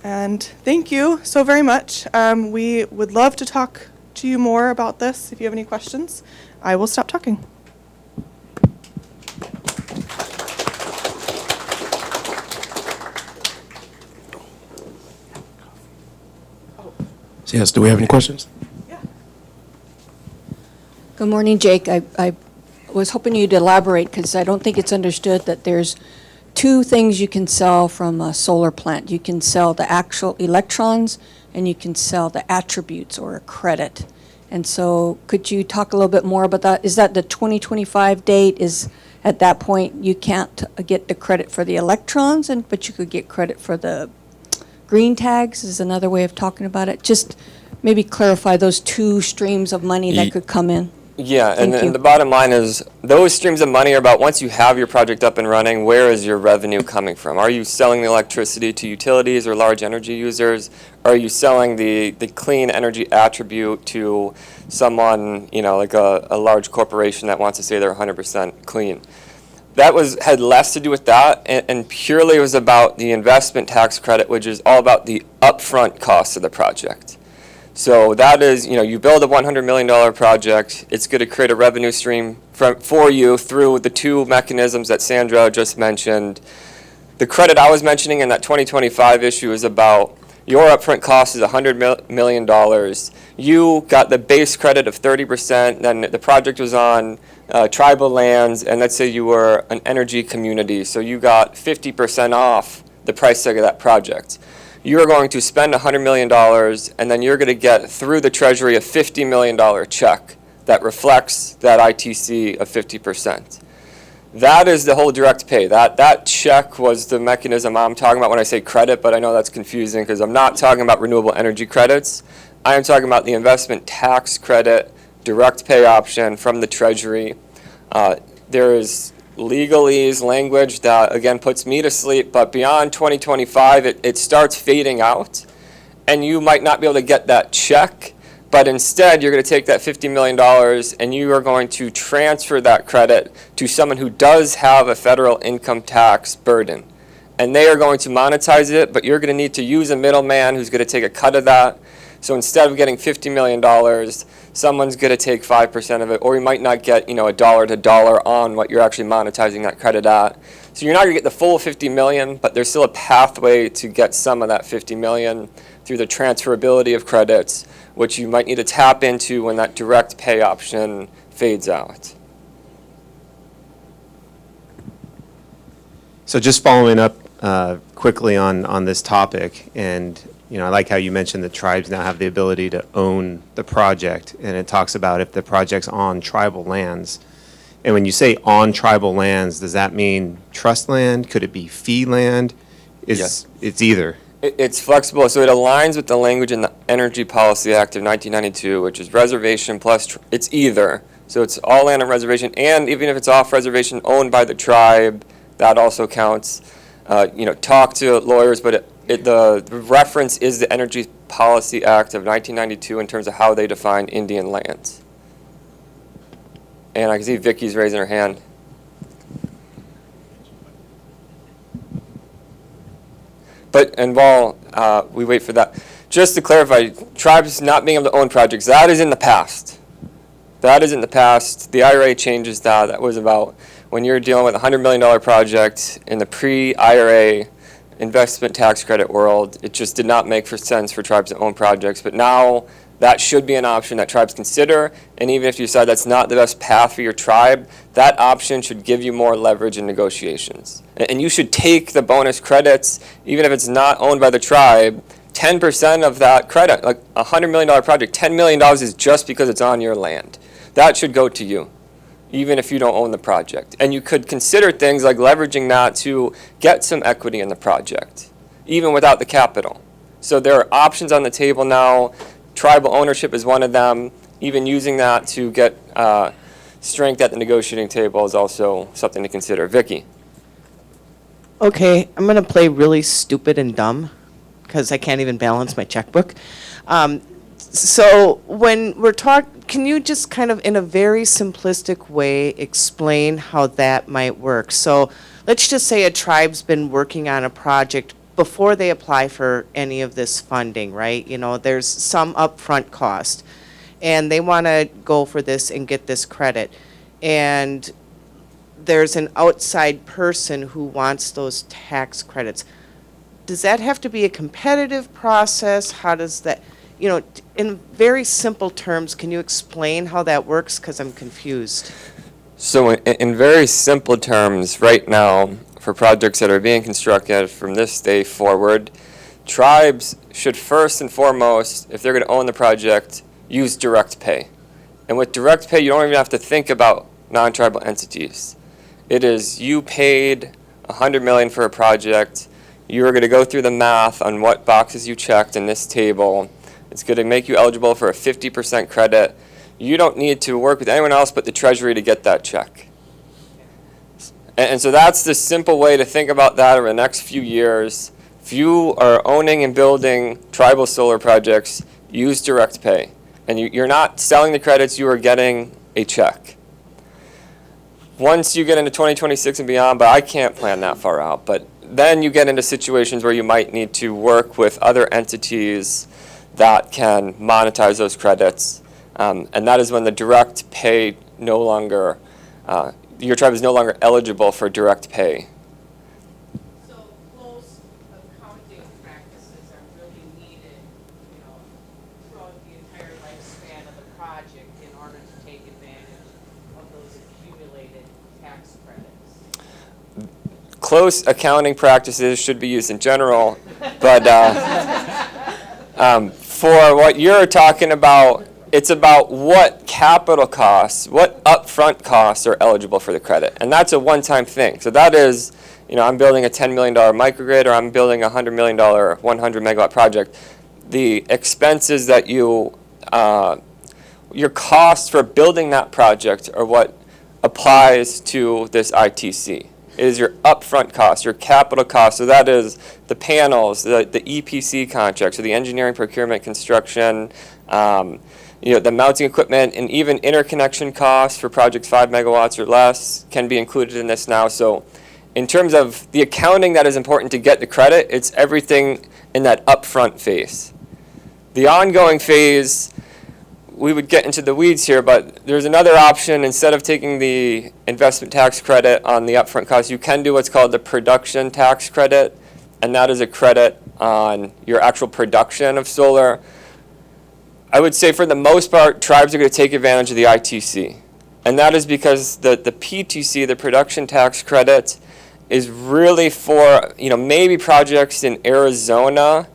S2: And thank you so very much. We would love to talk to you more about this. If you have any questions, I will stop talking.
S1: Yes, do we have any questions?
S2: Yeah.
S6: Good morning, Jake. I was hoping you'd elaborate because I don't think it's understood that there's two things you can sell from a solar plant. You can sell the actual electrons and you can sell the attributes or a credit. And so could you talk a little bit more about that? Is that the 2025 date? Is at that point you can't get the credit for the electrons, but you could get credit for the green tags is another way of talking about it. Just maybe clarify those two streams of money that could come in.
S4: Yeah,
S6: Thank you.
S4: and the bottom line is those streams of money are about once you have your project up and running, where is your revenue coming from? Are you selling the electricity to utilities or large energy users? Are you selling the clean energy attribute to someone, you know, like a large corporation that wants to say they're 100% clean? That had less to do with that, and purely it was about the investment tax credit, which is all about the upfront cost of the project. So that is, you know, you build a $100 million project, it's going to create a revenue stream for you through the two mechanisms that Sandra just mentioned. The credit I was mentioning in that 2025 issue is about your upfront cost is $100 million. You got the base credit of 30%, then the project was on tribal lands, and let's say you were an energy community, so you got 50% off the price tag of that project. You're going to spend $100 million, and then you're going to get through the Treasury a $50 million check that reflects that ITC of 50%. That is the whole direct pay. That check was the mechanism I'm talking about when I say credit, but I know that's confusing because I'm not talking about renewable energy credits. I am talking about the investment tax credit direct pay option from the Treasury. There is legalese language that, again, puts me to sleep, but beyond 2025, it starts fading out, and you might not be able to get that check, but instead, you're going to take that $50 million, and you are going to transfer that credit to someone who does have a federal income tax burden. And they are going to monetize it, but you're going to need to use a middleman who's going to take a cut of that. So instead of getting $50 million, someone's going to take 5% of it, or you might not get, you know, a dollar to dollar on what you're actually monetizing that credit at. So you're not going to get the full $50 million, but there's still a pathway to get some of that $50 million through the transferability of credits, which you might need to tap into when that direct pay option fades out.
S7: So just following up quickly on this topic, and you know, I like how you mentioned that tribes now have the ability to own the project, and it talks about if the project's on tribal lands. And when you say on tribal lands, does that mean trust land? Could it be fee land?
S4: Yes.
S7: It's either.
S4: It's flexible, so it aligns with the language in the Energy Policy Act of 1992, which is reservation plus, it's either. So it's all land on reservation, and even if it's off reservation owned by the tribe, that also counts. Talk to lawyers, but the reference is the Energy Policy Act of 1992 in terms of how they define Indian lands. And I can see Vicky's raising her hand. And while we wait for that, just to clarify, tribes not being able to own projects, that is in the past. That is in the past. The IRA changes that. That was about when you're dealing with a $100 million project in the pre-IRA investment tax credit world. It just did not make sense for tribes to own projects. But now that should be an option that tribes consider. And even if you decide that's not the best path for your tribe, that option should give you more leverage in negotiations. And you should take the bonus credits, even if it's not owned by the tribe. 10% of that credit, like a $100 million project, $10 million is just because it's on your land. That should go to you, even if you don't own the project. And you could consider things like leveraging that to get some equity in the project, even without the capital. So there are options on the table now. Tribal ownership is one of them. Even using that to get strength at the negotiating table is also something to consider. Vicky.
S8: Okay, I'm going to play really stupid and dumb because I can't even balance my checkbook. So when we're can you just kind of in a very simplistic way explain how that might work? So let's just say a tribe's been working on a project before they apply for any of this funding, right? There's some upfront cost, and they want to go for this and get this credit. And there's an outside person who wants those tax credits. Does that have to be a competitive process? How does that, in very simple terms, can you explain how that works? Because I'm confused.
S4: So in very simple terms, right now, for projects that are being constructed from this day forward, tribes should first and foremost, if they're going to own the project, use direct pay. And with direct pay, you don't even have to think about non-tribal entities. It is you paid $100 million for a project. You are going to go through the math on what boxes you checked in this table. It's going to make you eligible for a 50% credit. You don't need to work with anyone else but the Treasury to get that check. And so that's the simple way to think about that over the next few years. If you are owning and building tribal solar projects, use direct pay. And you're not selling the credits, you are getting a check. Once you get into 2026 and beyond, but I can't plan that far out, but then you get into situations where you might need to work with other entities that can monetize those credits. And that is when the direct pay no longer, your tribe is no longer eligible for direct pay.
S8: So close accounting practices are really needed, throughout the entire lifespan of the project in order to take advantage of those accumulated tax credits.
S4: Close accounting practices should be used in general, but for what you're talking about, it's about what capital costs, what upfront costs are eligible for the credit. And that's a one-time thing. So that is, I'm building a $10 million microgrid, or I'm building a $100 million 100 megawatt project. The expenses that your costs for building that project are what applies to this ITC. It is your upfront cost, your capital cost. So that is the panels, the EPC contracts, so the engineering, procurement, construction, the mounting equipment, and even interconnection costs for projects 5 megawatts or less can be included in this now. So in terms of the accounting that is important to get the credit, it's everything in that upfront phase. The ongoing phase, we would get into the weeds here, but there's another option. Instead of taking the investment tax credit on the upfront cost, you can do what's called the production tax credit, and that is a credit on your actual production of solar. I would say for the most part, tribes are going to take advantage of the ITC. And that is because the PTC, the production tax credit, is really for, maybe projects in Arizona.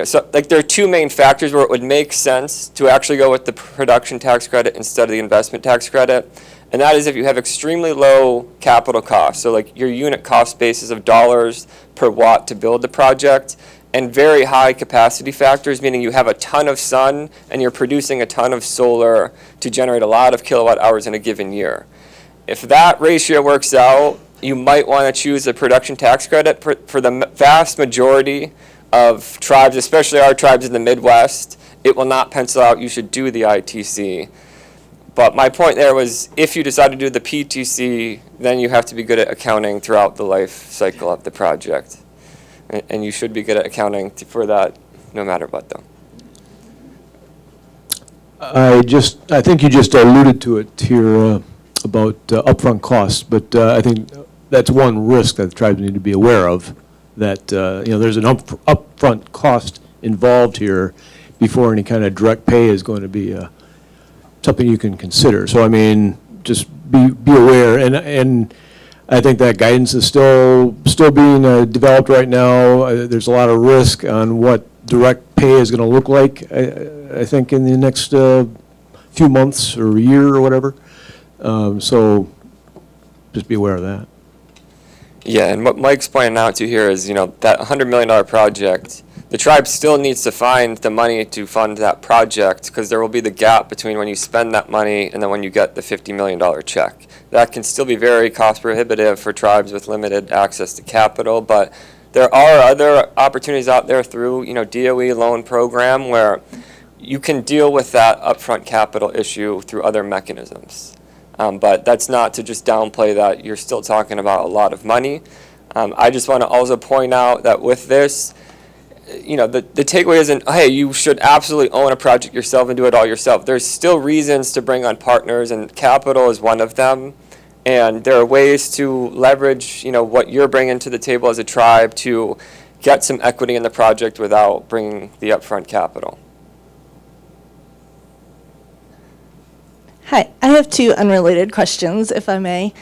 S4: So there are two main factors where it would make sense to actually go with the production tax credit instead of the investment tax credit. And that is if you have extremely low capital costs. So like your unit cost basis of dollars per watt to build the project, and very high capacity factors, meaning you have a ton of sun and you're producing a ton of solar to generate a lot of kilowatt hours in a given year. If that ratio works out, you might want to choose a production tax credit. For the vast majority of tribes, especially our tribes in the Midwest, it will not pencil out. You should do the ITC. But my point there was, if you decide to do the PTC, then you have to be good at accounting throughout the life cycle of the project. And you should be good at accounting for that no matter what, though.
S9: I think you just alluded to it here about upfront costs, but I think that's one risk that the tribes need to be aware of, that there's an upfront cost involved here before any kind of direct pay is going to be something you can consider. So I mean, just be aware, and I think that guidance is still being developed right now. There's a lot of risk on what direct pay is going to look like, I think, in the next few months or year or whatever. So just be aware of that.
S4: Yeah, and what Mike's pointing out to here is, that $100 million project, the tribe still needs to find the money to fund that project, because there will be the gap between when you spend that money and then when you get the $50 million check. That can still be very cost prohibitive for tribes with limited access to capital, but there are other opportunities out there through, DOE loan program where you can deal with that upfront capital issue through other mechanisms. But that's not to just downplay that you're still talking about a lot of money. I just want to also point out that with this, the takeaway isn't, hey, you should absolutely own a project yourself and do it all yourself. There's still reasons to bring on partners, and capital is one of them. And there are ways to leverage, what you're bringing to the table as a tribe to get some equity in the project without bringing the upfront capital.
S10: Hi, I have two unrelated questions, if I may.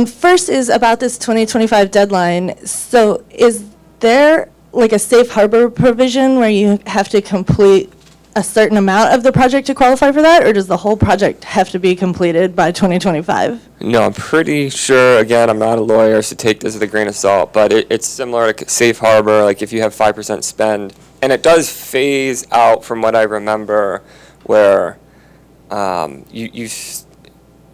S10: First is about this 2025 deadline. So is there like a safe harbor provision where you have to complete a certain amount of the project to qualify for that, or does the whole project have to be completed by 2025?
S4: No, I'm pretty sure, again, I'm not a lawyer, so take this with a grain of salt, but it's similar to safe harbor, like if you have 5% spend. And it does phase out from what I remember where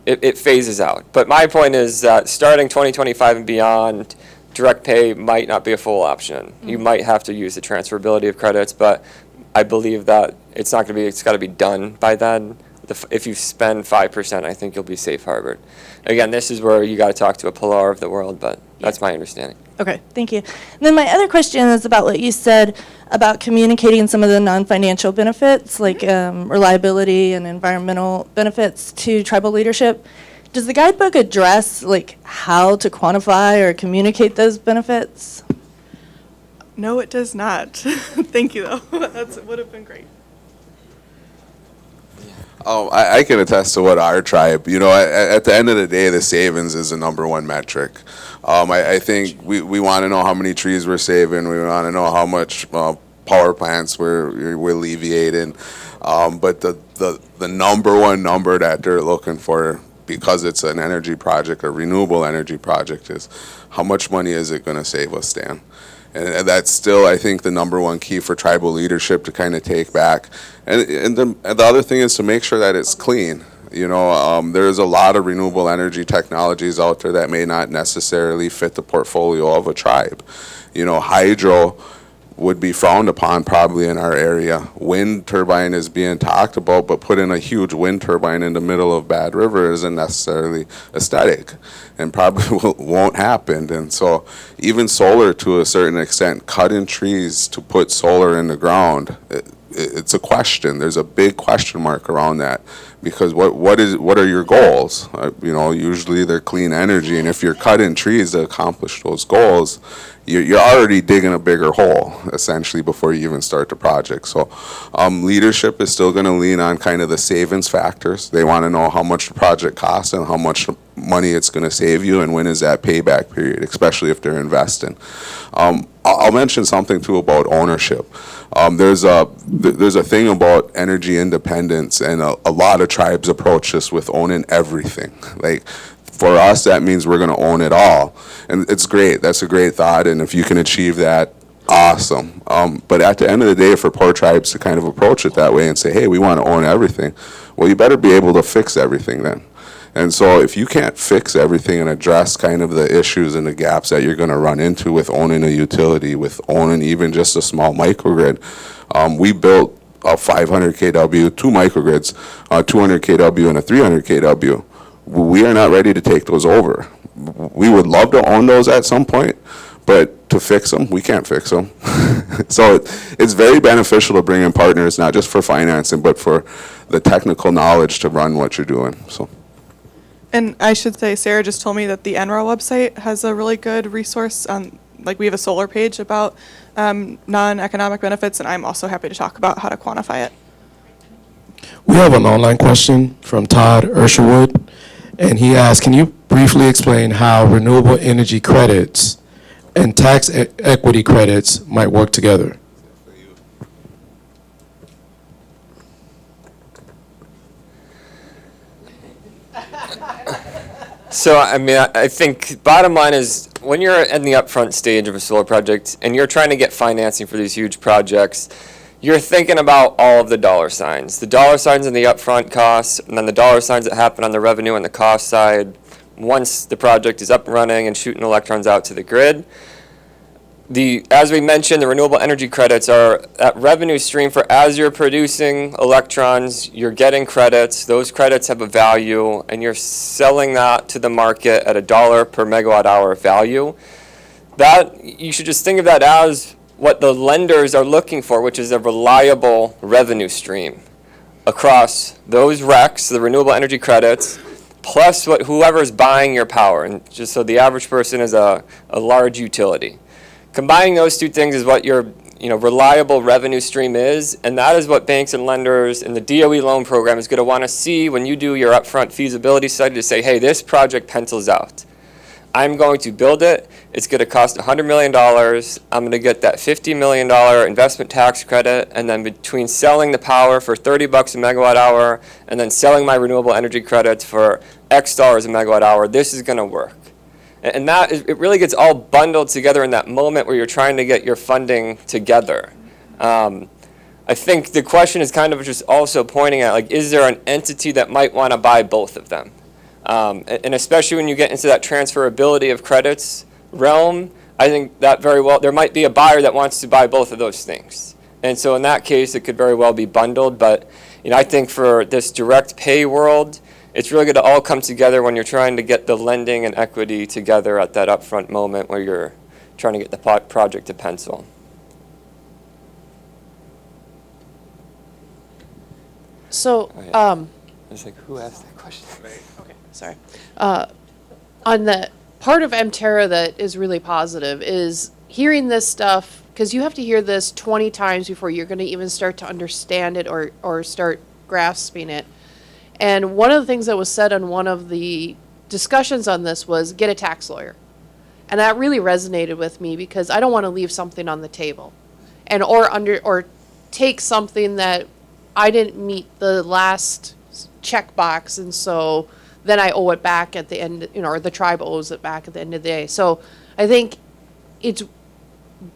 S4: it phases out. But my point is that starting 2025 and beyond, direct pay might not be a full option. Mm-hmm. You might have to use the transferability of credits, but I believe that it's not going to be, it's got to be done by then. If you spend 5%, I think you'll be safe harbored. Again, this is where you got to talk to a Pilar of the world, but that's my understanding.
S10: Okay, thank you. And then my other question is about what you said about communicating some of the non-financial benefits, like reliability and environmental benefits to tribal leadership. Does the guidebook address like how to quantify or communicate those benefits?
S2: No, it does not. Thank you, though. That would have been great.
S3: Oh, I can attest to what our tribe, at the end of the day, the savings is the number one metric. I think we want to know how many trees we're saving. We want to know how much power plants we're alleviating. But the number one number that they're looking for, because it's an energy project, a renewable energy project, is how much money is it going to save us, Stan? And that's still, I think, the number one key for tribal leadership to kind of take back. And the other thing is to make sure that it's clean. There's a lot of renewable energy technologies out there that may not necessarily fit the portfolio of a tribe. Hydro would be frowned upon probably in our area. Wind turbine is being talked about, but putting a huge wind turbine in the middle of Bad River isn't necessarily aesthetic and probably won't happen. And so even solar, to a certain extent, cutting trees to put solar in the ground, it's a question. There's a big question mark around that, because what are your goals? Usually they're clean energy, and if you're cutting trees to accomplish those goals, you're already digging a bigger hole, essentially, before you even start the project. So leadership is still going to lean on kind of the savings factors. They want to know how much the project costs and how much money it's going to save you, and when is that payback period, especially if they're investing. I'll mention something too about ownership. There's a thing about energy independence, and a lot of tribes approach this with owning everything. Like, for us, that means we're going to own it all, and it's great. That's a great thought, and if you can achieve that, awesome. But at the end of the day, for poor tribes to kind of approach it that way and say, hey, we want to own everything, well, you better be able to fix everything then. And so if you can't fix everything and address kind of the issues and the gaps that you're going to run into with owning a utility, with owning even just a small microgrid, we built a 500 kW, 2 microgrids, 200 kW and a 300 kW. We are not ready to take those over. We would love to own those at some point, but to fix them, we can't fix them. So it's very beneficial to bring in partners, not just for financing, but for the technical knowledge to run what you're doing. So.
S2: And I should say, Sarah just told me that the NREL website has a really good resource. Like, we have a solar page about non-economic benefits, and I'm also happy to talk about how to quantify it.
S1: We have an online question from Todd Ursherwood, and he asks, can you briefly explain how renewable energy credits and tax equity credits might work together?
S4: So, I mean, I think bottom line is when you're in the upfront stage of a solar project and you're trying to get financing for these huge projects, you're thinking about all of the dollar signs. The dollar signs in the upfront costs, and then the dollar signs that happen on the revenue and the cost side once the project is up and running and shooting electrons out to the grid. As we mentioned, the renewable energy credits are that revenue stream for as you're producing electrons, you're getting credits. Those credits have a value, and you're selling that to the market at $1 per megawatt hour value. That, you should just think of that as what the lenders are looking for, which is a reliable revenue stream across those RECs, the renewable energy credits, plus whoever's buying your power. And just so the average person is a large utility. Combining those two things is what your reliable revenue stream is, and that is what banks and lenders in the DOE loan program is going to want to see when you do your upfront feasibility study to say, hey, this project pencils out. I'm going to build it. It's going to cost $100 million. I'm going to get that $50 million investment tax credit, and then between selling the power for $30 a megawatt hour and then selling my renewable energy credits for X dollars a megawatt hour, this is going to work. And that it really gets all bundled together in that moment where you're trying to get your funding together. I think the question is kind of just also pointing at, like, is there an entity that might want to buy both of them? And especially when you get into that transferability of credits realm, I think that very well, there might be a buyer that wants to buy both of those things. And so in that case, it could very well be bundled. But I think for this direct pay world, it's really going to all come together when you're trying to get the lending and equity together at that upfront moment where you're trying to get the project to pencil.
S11: So,
S4: I was like, who asked that question?
S11: okay, sorry. On the part of MTERA that is really positive is hearing this stuff, because you have to hear this 20 times before you're going to even start to understand it or start grasping it. And one of the things that was said on one of the discussions on this was get a tax lawyer. And that really resonated with me because I don't want to leave something on the table and or take something that I didn't meet the last checkbox, and so then I owe it back at the end, or the tribe owes it back at the end of the day. So I think it's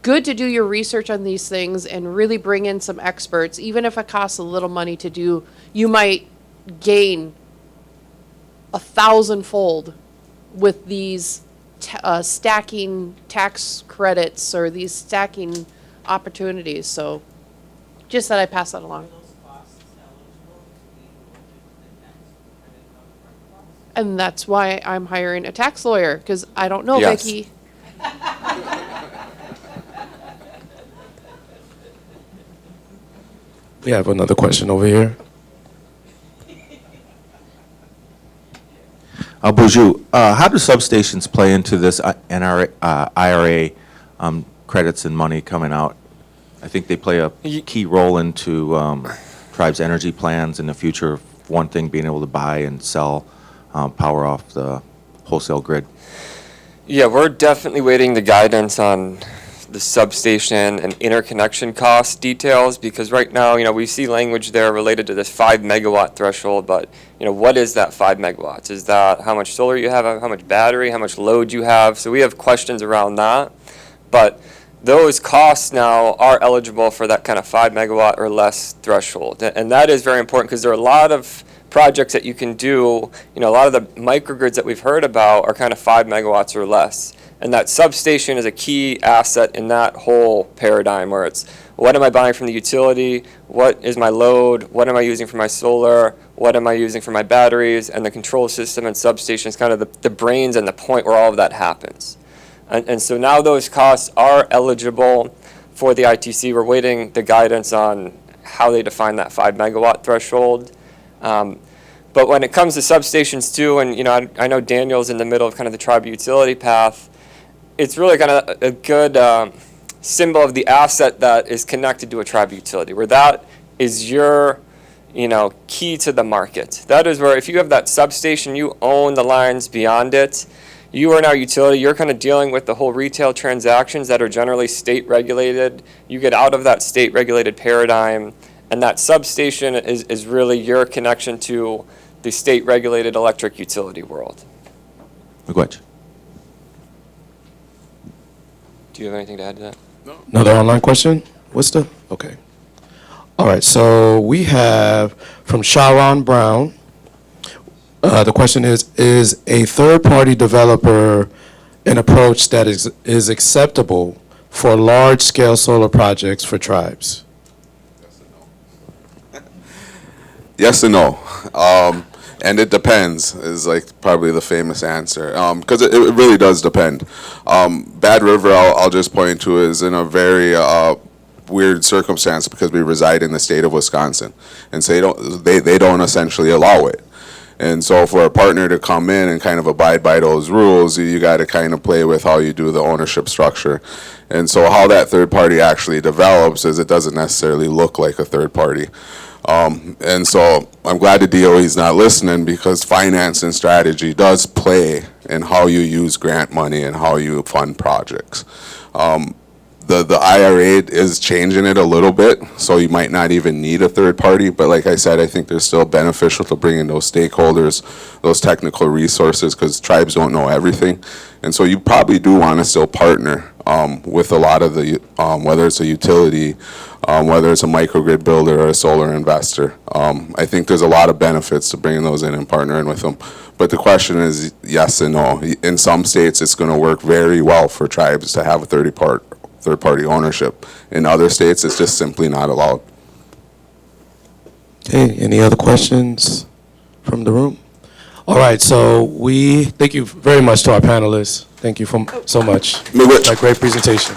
S11: good to do your research on these things and really bring in some experts. Even if it costs a little money to do, you might gain 1,000-fold with these stacking tax credits or these stacking opportunities. So just that I pass that along. And that's why I'm hiring a tax lawyer, because I don't know,
S4: Yes.
S11: Vicki.
S1: We have another question over here.
S12: Bourgeois, how do substations play into this IRA credits and money coming out? I think they play a key role into tribes' energy plans in the future. One thing, being able to buy and sell power off the wholesale grid?
S4: Yeah, we're definitely waiting the guidance on the substation and interconnection cost details, because right now, we see language there related to this 5 megawatt threshold, but, what is that 5 megawatts? Is that how much solar you have, how much battery, how much load you have? So we have questions around that, but those costs now are eligible for that kind of 5 megawatt or less threshold. And that is very important, because there are a lot of projects that you can do, a lot of the microgrids that we've heard about are kind of 5 megawatts or less. And that substation is a key asset in that whole paradigm, where it's, what am I buying from the utility? What is my load? What am I using for my solar? What am I using for my batteries? And the control system and substation is kind of the brains and the point where all of that happens. And so now those costs are eligible for the ITC. We're waiting the guidance on how they define that 5 megawatt threshold. But when it comes to substations too, and I know Daniel's in the middle of kind of the tribal utility path, it's really kind of a good symbol of the asset that is connected to a tribal utility, where that is your key to the market. That is where, if you have that substation, you own the lines beyond it. You are now utility. You're kind of dealing with the whole retail transactions that are generally state regulated. You get out of that state regulated paradigm, and that substation is really your connection to the state regulated electric utility world.
S12: Miigwech.
S4: Do you have anything to add to that?
S1: Another online question? Okay. All right, so we have from Sharon Brown. The question is a third-party developer an approach that is acceptable for large-scale solar projects for tribes?
S3: Yes and no. And it depends is like probably the famous answer, because it really does depend. Bad River, I'll just point to, is in a very weird circumstance because we reside in the state of Wisconsin, and so they don't essentially allow it. And so for a partner to come in and kind of abide by those rules, you got to kind of play with how you do the ownership structure. And so how that third party actually develops is it doesn't necessarily look like a third party. And so I'm glad the DOE's not listening, because finance and strategy does play in how you use grant money and how you fund projects. The IRA is changing it a little bit, so you might not even need a third party. But like I said, I think they're still beneficial to bring in those stakeholders, those technical resources, because tribes don't know everything. And so you probably do want to still partner with a lot of the, whether it's a utility, whether it's a microgrid builder or a solar investor. I think there's a lot of benefits to bringing those in and partnering with them. But the question is yes and no. In some states, it's going to work very well for tribes to have a third-party ownership. In other states, it's just simply not allowed.
S1: Okay, any other questions from the room? All right, so we thank you very much to our panelists. Thank you so much.
S3: Miigwech.
S1: A great presentation.